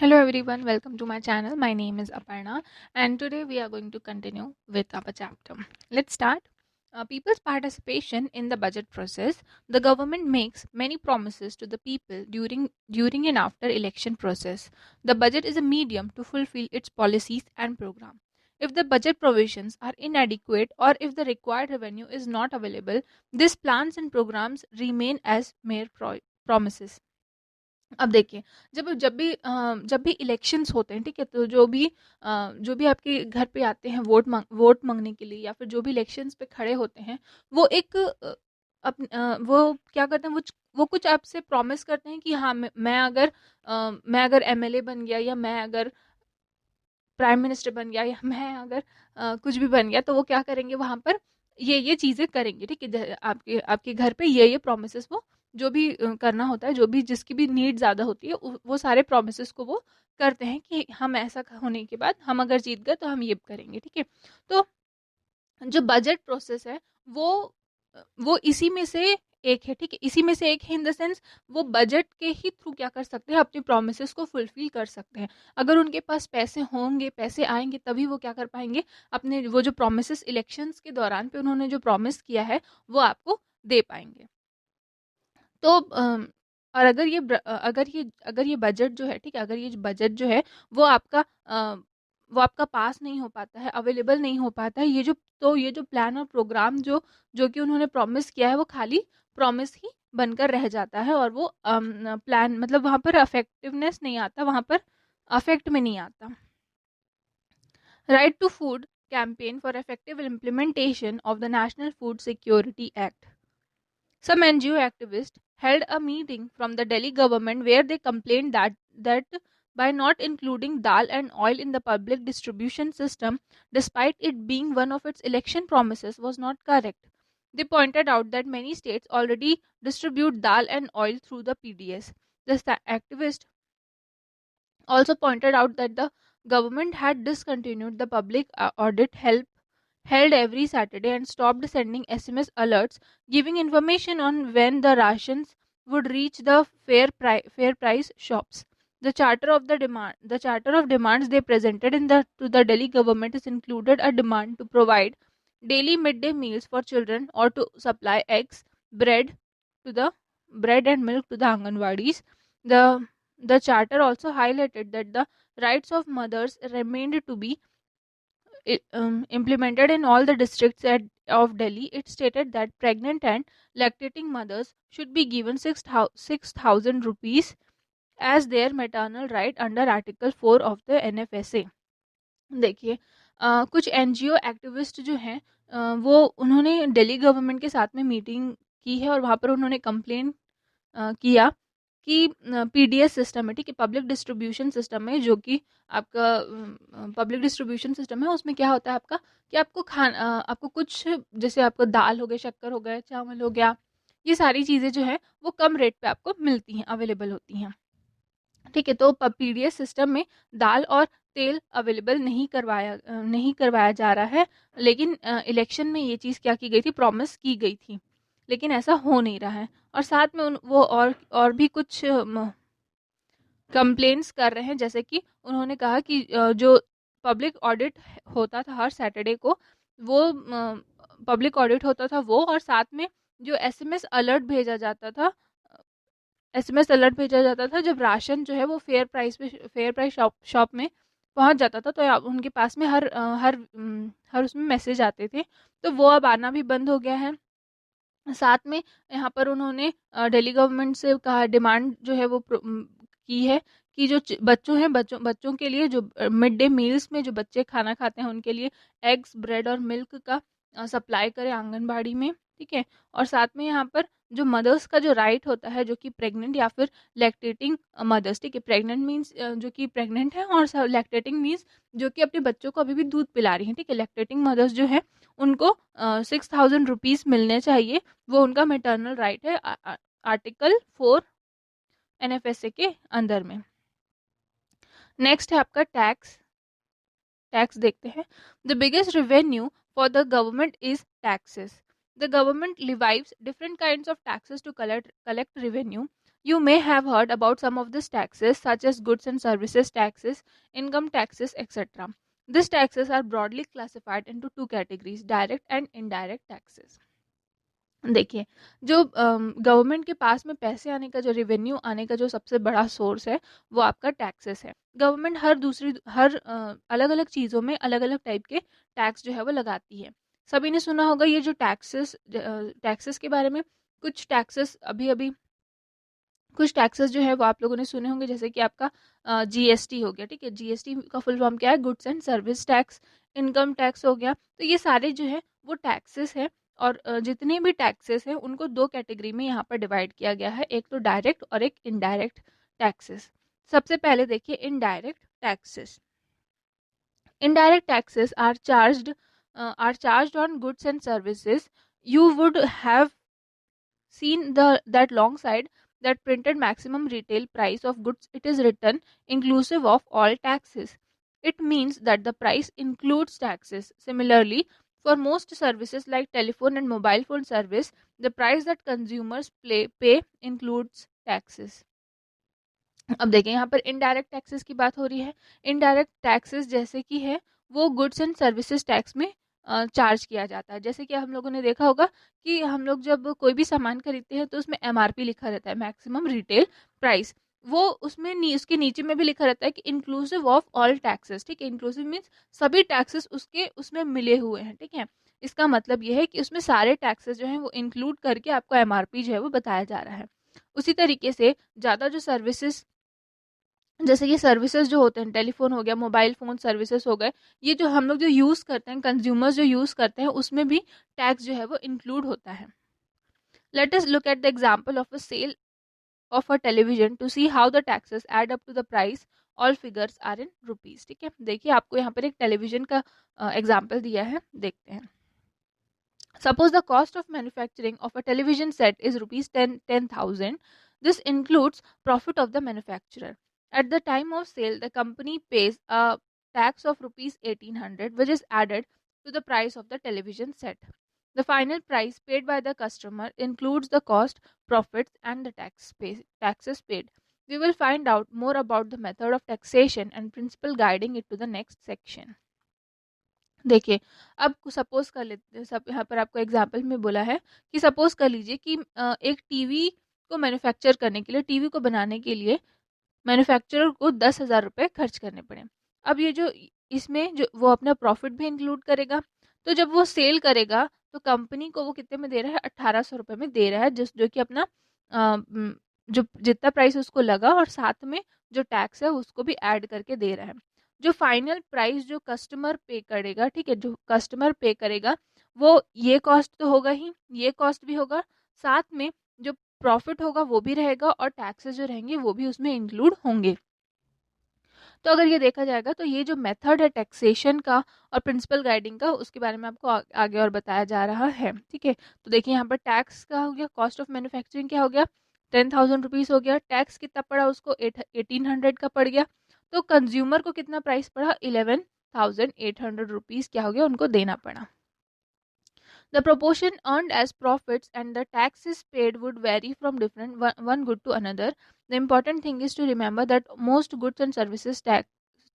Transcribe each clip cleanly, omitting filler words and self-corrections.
Hello everyone, welcome to my channel. My name is Aparna and today we are going to continue with our chapter. Let's start. People's participation in the budget process. The government makes many promises to the people during and after election process. The budget is a medium to fulfill its policies and program. If the budget provisions are inadequate or if the required revenue is not available, these plans and programs remain as mere promises. अब देखिए, जब भी elections होते हैं, ठीक है, तो जो भी आपके घर पे आते हैं वोट मांगने के लिए या फिर जो भी इलेक्शंस पे खड़े होते हैं, वो वो क्या करते हैं, वो कुछ आपसे प्रॉमिस करते हैं कि हाँ मैं अगर एमएलए बन गया या मैं अगर प्राइम मिनिस्टर बन गया या मैं अगर कुछ भी बन गया तो वो क्या करेंगे वहाँ पर ये चीज़ें करेंगे, ठीक है। आपके आपके घर पे ये प्रोमिस वो जो भी करना होता है, जो भी जिसकी भी नीड ज़्यादा होती है वो सारे प्रोमिस को वो करते हैं कि हम ऐसा होने के बाद हम अगर जीत गए तो हम ये करेंगे, ठीक है। तो जो बजट प्रोसेस है वो वो इसी में से एक है, ठीक है। इसी में से एक है इन द सेंस वो बजट के ही थ्रू क्या कर सकते हैं, अपनी प्रोमिस को फुलफिल कर सकते हैं। अगर उनके पास पैसे होंगे, पैसे आएंगे, तभी वो क्या कर पाएंगे, अपने वो जो प्रोमिस इलेक्शंस के दौरान पे उन्होंने जो प्रॉमिस किया है वो आपको दे पाएंगे। तो और अगर ये बजट जो है, ठीक है, अगर ये बजट जो है वो आपका वो आपका पास नहीं हो पाता है, अवेलेबल नहीं हो पाता है, ये जो प्लान और प्रोग्राम जो कि उन्होंने प्रॉमिस किया है वो खाली प्रॉमिस ही बनकर रह जाता है और वो प्लान मतलब वहाँ पर अफेक्टिवनेस नहीं आता, वहाँ पर अफेक्ट में नहीं आता। Right to food campaign for effective implementation of the national food security act. Some NGO activists held a meeting from the Delhi government where they complained that by not including dal and oil in the public distribution system, despite it being one of its election promises, was not correct. They pointed out that many states already distribute dal and oil through the PDS. The activist also pointed out that the government had discontinued the public audit help held every Saturday and stopped sending SMS alerts giving information on when the rations would reach the fair price shops. The charter of demands they presented to the Delhi government is included a demand to provide daily midday meals for children or to supply bread bread and milk to the Anganwadis. The the charter also highlighted that the rights of mothers remained to be implemented in all the districts of Delhi. It stated that pregnant and lactating mothers should be given 6,000 rupees as their maternal right under Article 4 of the NFSA. देखिए, कुछ NGO activist जो हैं वो उन्होंने Delhi government के साथ में meeting की है और वहाँ पर उन्होंने कंप्लेन किया कि पीडीएस सिस्टम है, ठीक है, पब्लिक डिस्ट्रीब्यूशन सिस्टम है, जो कि आपका पब्लिक डिस्ट्रीब्यूशन सिस्टम है, उसमें क्या होता है आपका कि आपको कुछ जैसे आपको दाल हो गए, शक्कर हो गए, चावल हो गया, ये सारी चीज़ें जो है वो कम रेट पे आपको मिलती हैं, अवेलेबल होती हैं, ठीक है। तो पीडीएस सिस्टम में दाल और तेल अवेलेबल नहीं करवाया जा रहा है, लेकिन इलेक्शन में ये चीज़ क्या की गई थी, प्रॉमिस की गई थी, लेकिन ऐसा हो नहीं रहा है। और साथ में वो और भी कुछ कंप्लेंट्स कर रहे हैं, जैसे कि उन्होंने कहा कि जो पब्लिक ऑडिट होता था हर सैटरडे को, वो पब्लिक ऑडिट होता था वो, और साथ में जो एसएमएस अलर्ट भेजा जाता था जब राशन जो है वो फेयर प्राइस शॉप में पहुंच जाता था, तो उनके पास में हर उसमें मैसेज आते थे, तो वो अब आना भी बंद हो गया है। साथ में यहाँ पर उन्होंने दिल्ली गवर्नमेंट से कहा, डिमांड जो है वो की है कि जो बच्चों हैं, बच्चों के लिए जो मिड डे मील्स में जो बच्चे खाना खाते हैं उनके लिए एग्स, ब्रेड और मिल्क का सप्लाई करें आंगनबाड़ी में, ठीक है। और साथ में यहाँ पर जो मदर्स का जो राइट होता है, जो कि प्रेग्नेंट या फिर लैक्टेटिंग मदर्स, ठीक है, प्रेग्नेंट मीन्स जो कि प्रेग्नेंट है, और लैक्टेटिंग मीन्स जो कि अपने बच्चों को अभी भी दूध पिला रही हैं, ठीक है। लैक्टेटिंग मदर्स जो है उनको 6,000 रुपीज़ मिलने चाहिए, वो उनका मेटर्नल राइट है आर्टिकल 4 एनएफएसए के अंदर में। नेक्स्ट है आपका टैक्स देखते हैं। The biggest revenue for the government is taxes. The government levies different kinds of taxes to collect revenue. You may have heard about some of these taxes, such as goods and services taxes, income taxes, etc. These taxes are broadly classified into two categories, direct and indirect taxes. देखिए, जो government के पास में पैसे आने का, जो revenue आने का जो सबसे बड़ा सोर्स है, वो आपका टैक्सेस है। गवर्नमेंट हर अलग अलग चीज़ों में अलग अलग टाइप के टैक्स जो है वो लगाती है। सभी ने सुना होगा ये जो टैक्सेस के बारे में। कुछ टैक्सेस अभी अभी कुछ टैक्सेस जो है वो आप लोगों ने सुने होंगे, जैसे कि आपका जीएसटी हो गया, ठीक है। जीएसटी का फुल फॉर्म क्या है? Goods and service tax. Income tax हो गया। तो ये सारे जो है वो टैक्सेस है। और जितने भी टैक्सेस हैं उनको दो कैटेगरी में यहाँ पर डिवाइड किया गया है, एक तो डायरेक्ट और एक इनडायरेक्ट टैक्सेस। सबसे पहले देखिए indirect taxes. Indirect taxes are charged on goods and services. You would have seen that long side that printed maximum retail price of goods. It is written inclusive of all taxes. It means that the price includes taxes. Similarly, for most services like telephone and mobile phone service, the price that consumers pay includes taxes. अब देखें यहाँ पर indirect taxes की बात हो रही है। Indirect taxes जैसे कि है वो गुड्स एंड सर्विसेज टैक्स में चार्ज किया जाता है। जैसे कि हम लोगों ने देखा होगा कि हम लोग जब कोई भी सामान खरीदते हैं तो उसमें एमआरपी लिखा रहता है, मैक्सिमम रिटेल प्राइस। वो उसमें उसके नीचे में भी लिखा रहता है कि इंक्लूसिव ऑफ ऑल टैक्सेस, ठीक है। इंक्लूसिव मीन्स सभी टैक्सेस उसके उसमें मिले हुए हैं, ठीक है। इसका मतलब यह है कि उसमें सारे टैक्सेस जो हैं वो इंक्लूड करके आपको एमआरपी जो है वो बताया जा रहा है। उसी तरीके से ज़्यादा जो सर्विसेज, जैसे ये सर्विसेज जो होते हैं, टेलीफोन हो गया, मोबाइल फ़ोन सर्विसेज हो गए, ये जो हम लोग जो यूज़ करते हैं, कंज्यूमर्स जो यूज़ करते हैं, उसमें भी टैक्स जो है वो इंक्लूड होता है। Let us look at the example of a sale of a television to see how the taxes add up to the price. All figures are in rupees, ठीक है। देखिए आपको यहाँ पर एक टेलीविजन का एग्जाम्पल दिया है, देखते हैं। Suppose the cost of manufacturing of a television set is rupees 10,000. This includes profit of the manufacturer. At the time of sale, the company pays a tax of rupees 1800, which is added to the price of the television set. The final price paid by the customer includes the cost, profits, and the taxes paid. We will find out more about the method of taxation and principle guiding it to the next section. देखिए, अब suppose कर लेते, सब यहाँ पर आपको example में बोला है कि सपोज़ कर लीजिए कि एक टीवी को मैन्युफैक्चर करने के लिए, टीवी को बनाने के लिए मैन्युफैक्चरर को 10,000 रुपये खर्च करने पड़े। अब ये जो इसमें जो वो अपना प्रॉफिट भी इंक्लूड करेगा, तो जब वो सेल करेगा तो कंपनी को वो कितने में दे रहा है? 1,800 रुपये में दे रहा है, जो कि अपना जो जितना प्राइस उसको लगा और साथ में जो टैक्स है उसको भी ऐड करके दे रहा है। जो फाइनल प्राइस जो कस्टमर पे करेगा, ठीक है, जो कस्टमर पे करेगा वो ये कॉस्ट तो होगा ही, ये कॉस्ट भी होगा, साथ में जो प्रॉफिट होगा वो भी रहेगा और टैक्सेस जो रहेंगे वो भी उसमें इंक्लूड होंगे। तो अगर ये देखा जाएगा तो ये जो मेथड है टैक्सेशन का और प्रिंसिपल गाइडिंग का, उसके बारे में आपको आगे और बताया जा रहा है, ठीक है। तो देखिए यहाँ पर टैक्स का हो गया, कॉस्ट ऑफ मैन्युफैक्चरिंग क्या हो गया? 10,000 रुपीज़ हो गया। टैक्स कितना पड़ा उसको? 1800 का पड़ गया। तो कंज्यूमर को कितना प्राइस पड़ा? 11,800 रुपीज़ क्या हो गया? उनको देना पड़ा। The proportion earned as profits and the taxes paid would vary from different one good to another. The important thing is to remember that most goods and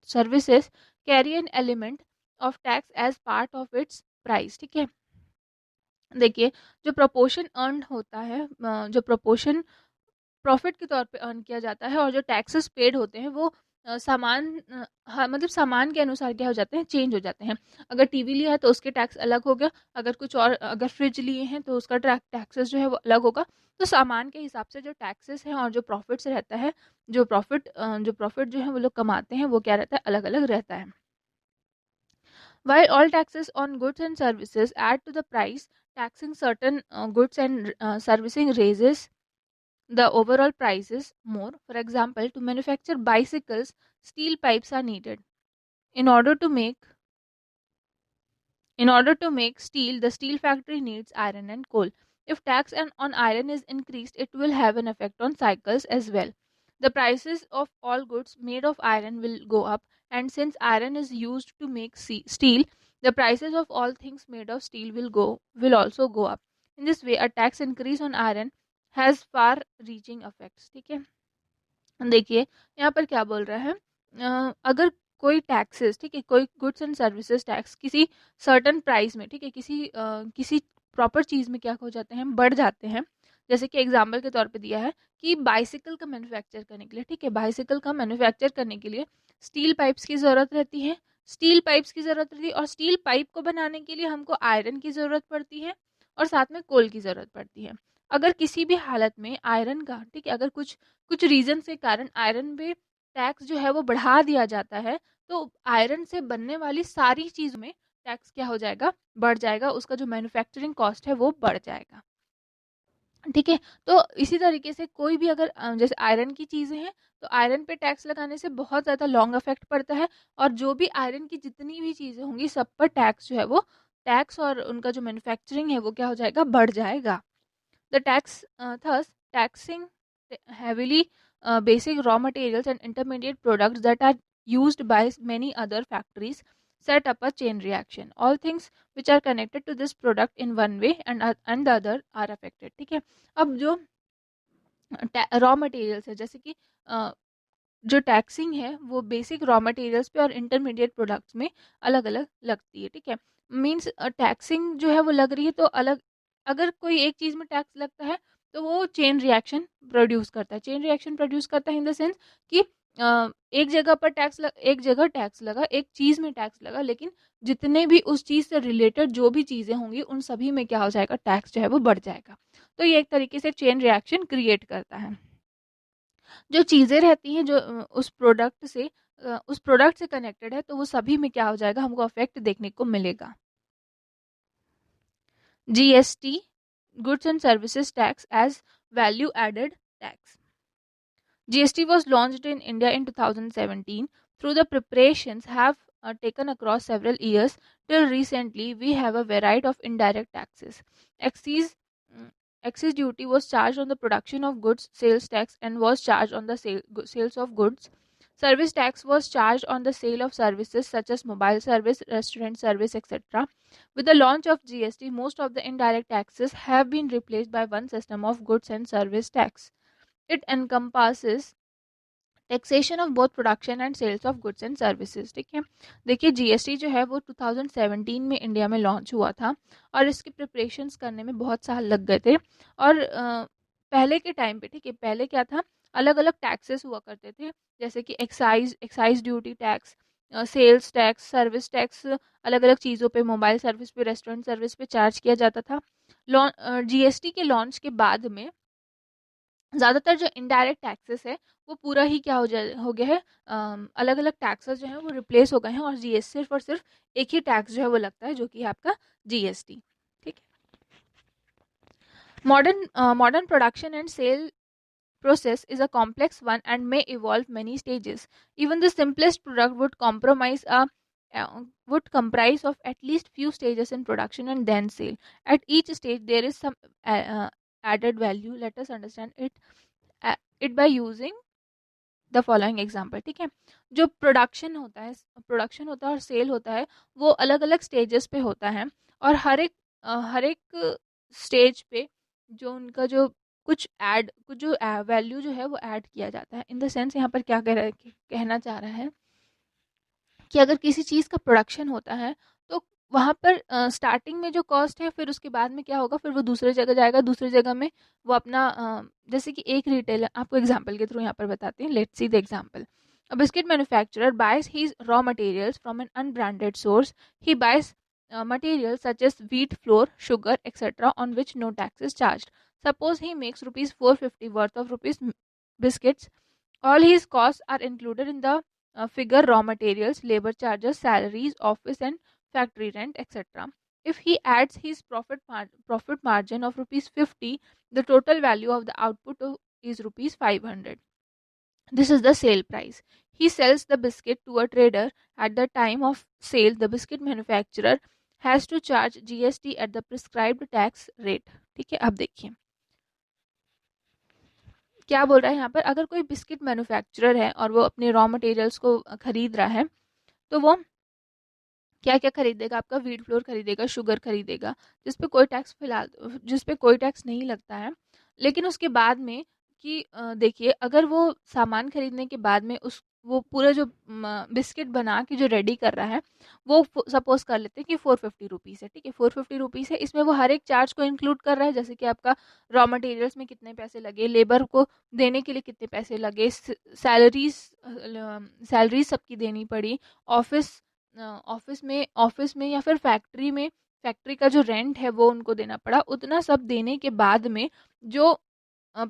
services carry an element of tax as part of its price, ठीक है। देखिए, जो proportion earn होता है, जो proportion profit के तौर पे अर्न किया जाता है और जो टैक्सेस पेड होते हैं वो मतलब सामान के अनुसार क्या हो जाते हैं? चेंज हो जाते हैं। अगर टीवी लिया है तो उसके टैक्स अलग हो गया, अगर कुछ और, अगर फ्रिज लिए हैं तो उसका टैक्सेस जो है वो अलग होगा। तो सामान के हिसाब से जो टैक्सेस हैं और जो प्रॉफिट्स रहता है, जो प्रॉफिट जो है वो लोग कमाते हैं, वो क्या रहता है? अलग अलग रहता है। While all taxes on goods and services add to the price, taxing certain goods and servicing raises the overall prices more. For example, to manufacture bicycles, steel pipes are needed. In order to make steel, the steel factory needs iron and coal. If tax on iron is increased, it will have an effect on cycles as well. The prices of all goods made of iron will go up, and since iron is used to make steel, the prices of all things made of steel will also go up. In this way, a tax increase on iron has far reaching effects. ठीक है, देखिए यहाँ पर क्या बोल रहा है, अगर कोई टैक्सेस, ठीक है, कोई गुड्स एंड सर्विसेज टैक्स किसी सर्टन प्राइस में, ठीक है, किसी प्रॉपर चीज़ में क्या हो जाते हैं, बढ़ जाते हैं। जैसे कि एग्जाम्पल के तौर पे दिया है कि बाइसिकल का मैन्युफैक्चर करने के लिए, ठीक है, बाइसिकल का मैन्युफैक्चर करने के लिए स्टील पाइप्स की ज़रूरत रहती है, स्टील पाइप्स की ज़रूरत रहती है, और स्टील पाइप को बनाने के लिए हमको आयरन की ज़रूरत पड़ती है और साथ में कोल की ज़रूरत पड़ती है। अगर किसी भी हालत में आयरन का, ठीक है, अगर कुछ कुछ रीजन के कारण आयरन पे टैक्स जो है वो बढ़ा दिया जाता है, तो आयरन से बनने वाली सारी चीज में टैक्स क्या हो जाएगा, बढ़ जाएगा, उसका जो मैन्युफैक्चरिंग कॉस्ट है वो बढ़ जाएगा। ठीक है, तो इसी तरीके से कोई भी अगर जैसे आयरन की चीजें हैं, तो आयरन पे टैक्स लगाने से बहुत ज्यादा लॉन्ग इफेक्ट पड़ता है, और जो भी आयरन की जितनी भी चीजें होंगी सब पर टैक्स जो है वो टैक्स और उनका जो मैन्युफैक्चरिंग है वो क्या हो जाएगा, बढ़ जाएगा। The thus taxing heavily basic raw materials and intermediate products that are used by many other factories set up a chain reaction. All things which are connected to this product in one way and the other are affected. ठीक है, अब जो raw materials है, जैसे कि जो taxing है वो बेसिक रॉ मटेरियल्स पे और इंटरमीडिएट प्रोडक्ट्स में अलग अलग लगती है। ठीक है, मीन्स टैक्सिंग जो है वो लग रही है तो अलग, अगर कोई एक चीज़ में टैक्स लगता है तो वो चेन रिएक्शन प्रोड्यूस करता है। चेन रिएक्शन प्रोड्यूस करता है इन द सेंस कि एक जगह पर एक जगह टैक्स लगा, एक चीज़ में टैक्स लगा, लेकिन जितने भी उस चीज़ से रिलेटेड जो भी चीज़ें होंगी उन सभी में क्या हो जाएगा, टैक्स जो है वो बढ़ जाएगा। तो ये एक तरीके से चेन रिएक्शन क्रिएट करता है। जो चीज़ें रहती हैं जो उस प्रोडक्ट से कनेक्टेड है, तो वो सभी में क्या हो जाएगा, हमको अफेक्ट देखने को मिलेगा। GST, goods and services tax as value added tax. GST was launched in India in 2017. Through the preparations have taken across several years, till recently we have a variety of indirect taxes. Excise, mm, excise duty was charged on the production of goods, sales tax and was charged on the sales of goods. Service tax was charged on the sale of services such as mobile service, restaurant service, etc. With the launch of GST, most of the indirect taxes have been replaced by one system of goods and service tax. It encompasses taxation of both production and sales of goods and services. ठीक है, देखिए GST जो है वो 2017 में India में launch हुआ था, और इसके प्रिपरेशंस करने में बहुत साल लग गए थे। और पहले के टाइम पे, ठीक है, पहले क्या था, अलग अलग टैक्सेस हुआ करते थे, जैसे कि excise duty tax, sales tax, service tax, अलग अलग चीज़ों पे, मोबाइल सर्विस पे, रेस्टोरेंट सर्विस पे चार्ज किया जाता था। जीएसटी के लॉन्च के बाद में ज़्यादातर जो इनडायरेक्ट टैक्सेस है वो पूरा ही क्या हो गया है, अलग अलग टैक्सेस जो है वो रिप्लेस हो गए हैं, और जीएसटी सिर्फ और सिर्फ एक ही टैक्स जो है वो लगता है, जो कि है आपका जीएसटी। ठीक है, modern production and sale process is a complex one and may evolve many stages. Even the simplest product would comprise of at least few stages in production and then sale. At each stage there is some added value. Let us understand it by using the following example. ठीक है, जो production होता है और cell होता है वो अलग अलग स्टेजेस पे होता है, और हर एक स्टेज पे जो उनका जो कुछ जो वैल्यू जो है वो ऐड किया जाता है। इन द सेंस यहाँ पर क्या कहना चाह रहा है कि अगर किसी चीज़ का प्रोडक्शन होता है तो वहाँ पर स्टार्टिंग में जो कॉस्ट है, फिर उसके बाद में क्या होगा, फिर वो दूसरे जगह जाएगा, दूसरी जगह में वो अपना जैसे कि एक रिटेलर, आपको एग्जांपल के थ्रू यहाँ पर बताते हैं, let's see the example. A biscuit manufacturer buys his raw materials from an unbranded source. He buys materials such as wheat, flour, sugar, etc., on which no tax is charged. Suppose he makes rupees 450 worth of rupees biscuits. All his costs are included in the figure: raw materials, labor charges, salaries, office and factory rent, etc. If he adds his profit margin of rupees 50, the total value of the output is rupees 500. This is the sale price. He sells the biscuit to a trader. At the time of sale, the biscuit manufacturer has to charge GST at the prescribed tax rate. ठीक है, अब देखिए क्या बोल रहा है यहाँ पर। अगर कोई बिस्किट मैन्युफैक्चरर है और वो अपने रॉ मटेरियल्स को खरीद रहा है, तो वो क्या क्या खरीदेगा, आपका व्हीट फ्लोर खरीदेगा, शुगर खरीदेगा, जिस पे कोई टैक्स नहीं लगता है। लेकिन उसके बाद में कि देखिए अगर वो सामान खरीदने के बाद में उस वो पूरा जो बिस्किट बना के जो रेडी कर रहा है वो सपोज कर लेते हैं कि 450 रुपीज़ है, ठीक है, 450 रुपीज़ है, इसमें वो हर एक चार्ज को इंक्लूड कर रहा है, जैसे कि आपका रॉ मटेरियल्स में कितने पैसे लगे, लेबर को देने के लिए कितने पैसे लगे, सैलरीज सैलरीज सबकी देनी पड़ी, ऑफिस ऑफिस में या फिर फैक्ट्री का जो रेंट है वो उनको देना पड़ा, उतना सब देने के बाद में जो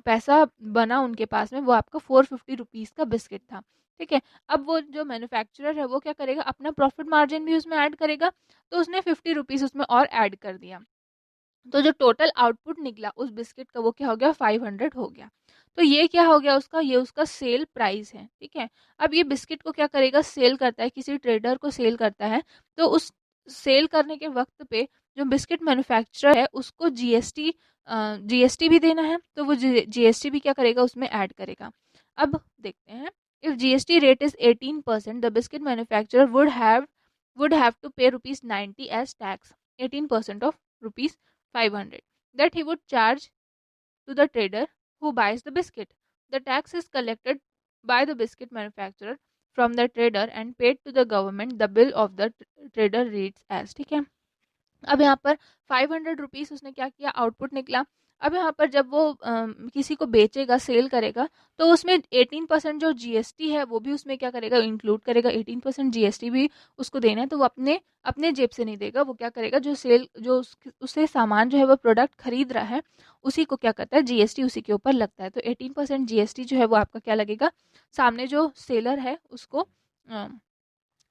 पैसा बना उनके पास में वो आपका 450 रुपीज़ का बिस्किट था, ठीक है। अब वो जो मैन्युफैक्चरर है वो क्या करेगा, अपना प्रॉफिट मार्जिन भी उसमें ऐड करेगा, तो उसने 50 रुपीज़ उसमें और ऐड कर दिया, तो जो टोटल आउटपुट निकला उस बिस्किट का वो क्या हो गया, 500 हो गया। तो ये क्या हो गया उसका, ये उसका सेल प्राइस है, ठीक है। अब ये बिस्किट को क्या करेगा, सेल करता है, किसी ट्रेडर को सेल करता है, तो उस सेल करने के वक्त पे जो बिस्किट मैन्युफैक्चरर है उसको जीएसटी भी देना है, तो वो जीएसटी भी क्या करेगा उसमें ऐड करेगा। अब देखते हैं, if GST rate is 18%, the biscuit manufacturer would have to pay rupees 90 as tax, 18% of rupees 500 that he would charge to the trader who buys the biscuit. The tax is collected by the biscuit manufacturer from the trader and paid to the government. The bill of the trader reads as, ठीक है। अब यहाँ पर 500 rupees उसने क्या किया, output निकला। अब यहाँ पर जब वो किसी को बेचेगा, सेल करेगा, तो उसमें 18% जो जीएसटी है वो भी उसमें क्या करेगा, इंक्लूड करेगा, 18% जीएसटी भी उसको देना है, तो वो अपने अपने जेब से नहीं देगा, वो क्या करेगा, जो उससे सामान जो है वो प्रोडक्ट खरीद रहा है उसी को क्या करता है, जीएसटी उसी के ऊपर लगता है, तो 18% जीएसटी जो है वो आपका क्या लगेगा, सामने जो सेलर है उसको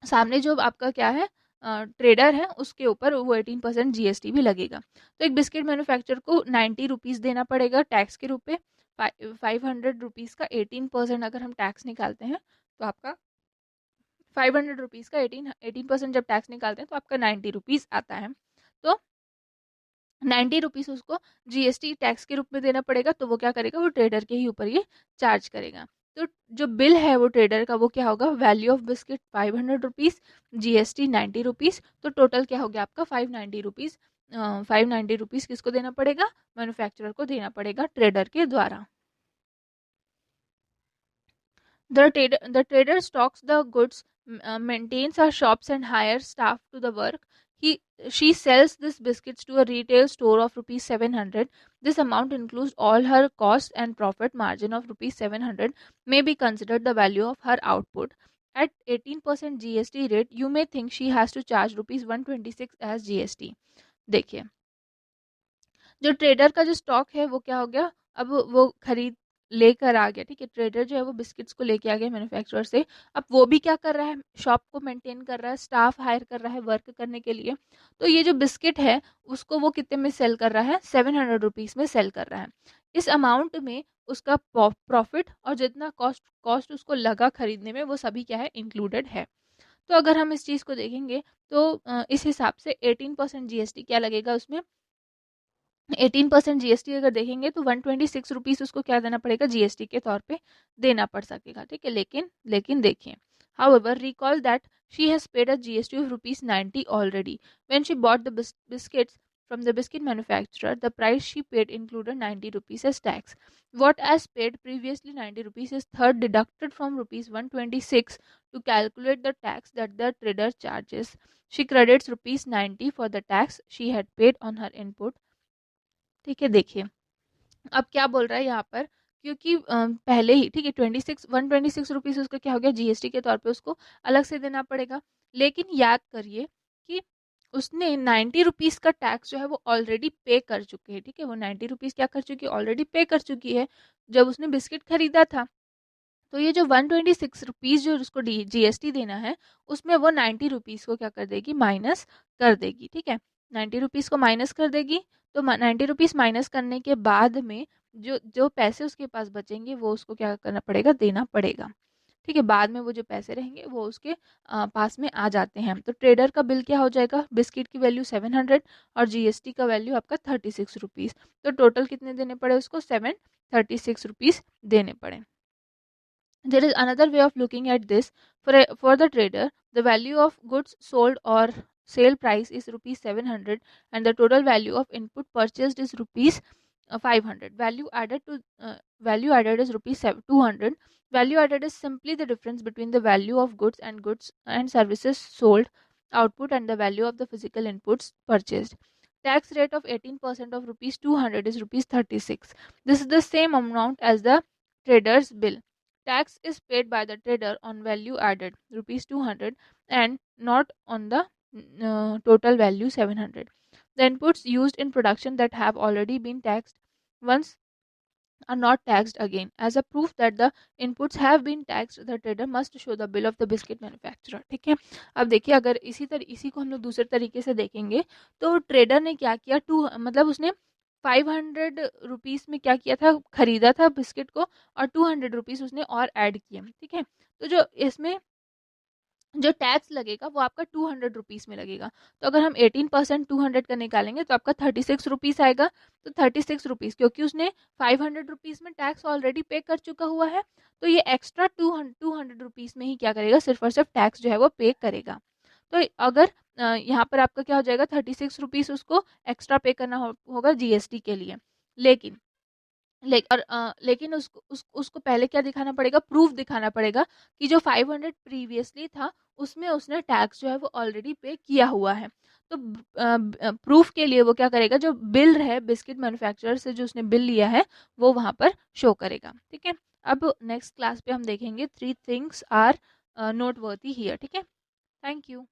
सामने जो आपका क्या है, ट्रेडर है उसके ऊपर वो 18% जीएसटी भी लगेगा। तो एक बिस्किट मैन्युफैक्चरर को 90 रुपीज़ देना पड़ेगा टैक्स के रूप में। 500 रुपीज़ का 18% अगर हम टैक्स निकालते हैं तो आपका 500 रुपीज़ का 18% जब टैक्स निकालते हैं तो आपका 90 रुपीज़ आता है। तो 90 रुपीज़ उसको जीएसटी टैक्स के रूप में देना पड़ेगा, तो वो क्या करेगा, वो ट्रेडर के ही ऊपर ये चार्ज करेगा। तो जो बिल है वो ट्रेडर का वो क्या होगा, value of biscuit 500 rupees, GST 90 rupees, तो टोटल क्या हो गया आपका 590 रुपीज़। 590 रुपीज़ किसको देना पड़ेगा, मैन्युफैक्चरर को देना पड़ेगा ट्रेडर के द्वारा। The trader stocks the goods, maintains her shops and hires staff to the work. She sells these biscuits to a retail store of rupees 700. This amount includes all her costs and profit margin of rupees 700 may be considered the value of her output. At 18% GST rate, you may think she has to charge rupees 126 as GST. देखिए जो trader का जो stock है वो क्या हो गया, अब वो खरीद लेकर आ गया, ठीक है, ट्रेडर जो है वो बिस्किट्स को लेके आ गया मैन्युफैक्चरर से। अब वो भी क्या कर रहा है, शॉप को मेंटेन कर रहा है, स्टाफ हायर कर रहा है वर्क करने के लिए। तो ये जो बिस्किट है उसको वो कितने में सेल कर रहा है, 700 रुपीज़ में सेल कर रहा है। इस अमाउंट में उसका प्रॉफिट और जितना कॉस्ट कॉस्ट उसको लगा खरीदने में वो सभी क्या है, इंक्लूडेड है। तो अगर हम इस चीज़ को देखेंगे तो इस हिसाब से 18% जीएसटी क्या लगेगा उसमें, 18% जीएसटी अगर देखेंगे तो 126 रुपीज़ उसको क्या देना पड़ेगा, जीएसटी के तौर पे देना पड़ सकेगा, ठीक है। लेकिन देखिए, however recall that she has paid a GST of rupees 90 already when she bought the biscuits from the biscuit manufacturer. The price she paid included 90 rupees as tax. What as paid previously 90 rupees is third deducted from rupees 126 to calculate the tax that the trader charges. She credits rupees 90 for the tax she had paid on her input, ठीक है। देखिए अब क्या बोल रहा है यहाँ पर, क्योंकि पहले ही, ठीक है, 126 रुपीज़ उसका क्या हो गया, जीएसटी के तौर पे उसको अलग से देना पड़ेगा। लेकिन याद करिए कि उसने 90 रुपीज़ का टैक्स जो है वो ऑलरेडी पे कर चुके हैं, ठीक है, वो 90 रुपीज़ क्या कर चुकी है, ऑलरेडी पे कर चुकी है जब उसने बिस्किट खरीदा था। तो ये जो 126 रुपीज़ जो उसको जीएसटी देना है उसमें वो 90 रुपीज़ को क्या कर देगी, माइनस कर देगी, ठीक है। 90 रुपीज़ को माइनस कर देगी, तो 90 रुपीज़ माइनस करने के बाद में जो जो पैसे उसके पास बचेंगे वो उसको क्या करना पड़ेगा, देना पड़ेगा, ठीक है। बाद में वो जो पैसे रहेंगे वो उसके पास में आ जाते हैं। तो ट्रेडर का बिल क्या हो जाएगा, बिस्किट की वैल्यू 700 और जीएसटी का वैल्यू आपका 36 रुपीज़, तो टोटल कितने देने पड़े उसको, 736 रुपीज़ देने पड़े। There is another way of looking at this. For the trader, the value of goods sold or sale price is rupees 700 and the total value of input purchased is rupees 500. Value added is rupees 200. Value added is simply the difference between the value of goods and services sold, output, and the value of the physical inputs purchased. Tax rate of 18% of rupees 200 is rupees 36. This is the same amount as the trader's bill. Tax is paid by the trader on value added rupees 200 and not on the total value 700. The inputs used in production that have already been taxed once are not taxed again. As a proof that the inputs have been taxed, the trader must show the bill of the biscuit manufacturer. ठीक है, अब देखिए अगर इसी को हम लोग दूसरे तरीके से देखेंगे तो ट्रेडर ने क्या किया, मतलब उसने 500 रुपीज़ में क्या किया था, खरीदा था बिस्किट को, और 200 रुपीज़ उसने और ऐड किए। ठीक है, तो जो इसमें जो टैक्स लगेगा वो आपका 200 रुपीज़ में लगेगा। तो अगर हम 18% 200 का निकालेंगे तो आपका 36 रुपीज़ आएगा। तो 36 रुपीज़, क्योंकि उसने 500 रुपीज़ में टैक्स ऑलरेडी पे कर चुका हुआ है, तो ये एक्स्ट्रा 200 रुपीज़ में ही क्या करेगा, सिर्फ और सिर्फ टैक्स जो है वो पे करेगा। तो अगर यहाँ पर आपका क्या हो जाएगा, 36 रुपीज़ उसको एक्स्ट्रा पे करना होगा जीएसटी के लिए। लेकिन लेकिन उसको पहले क्या दिखाना पड़ेगा, प्रूफ दिखाना पड़ेगा कि जो 500 प्रीवियसली था उसमें उसने टैक्स जो है वो ऑलरेडी पे किया हुआ है। तो प्रूफ के लिए वो क्या करेगा, जो बिल है बिस्किट मैन्युफैक्चरर से जो उसने बिल लिया है वो वहाँ पर शो करेगा। ठीक है, अब नेक्स्ट क्लास पे हम देखेंगे 3 थिंग्स आर नोटवर्थी हियर। ठीक है, थैंक यू।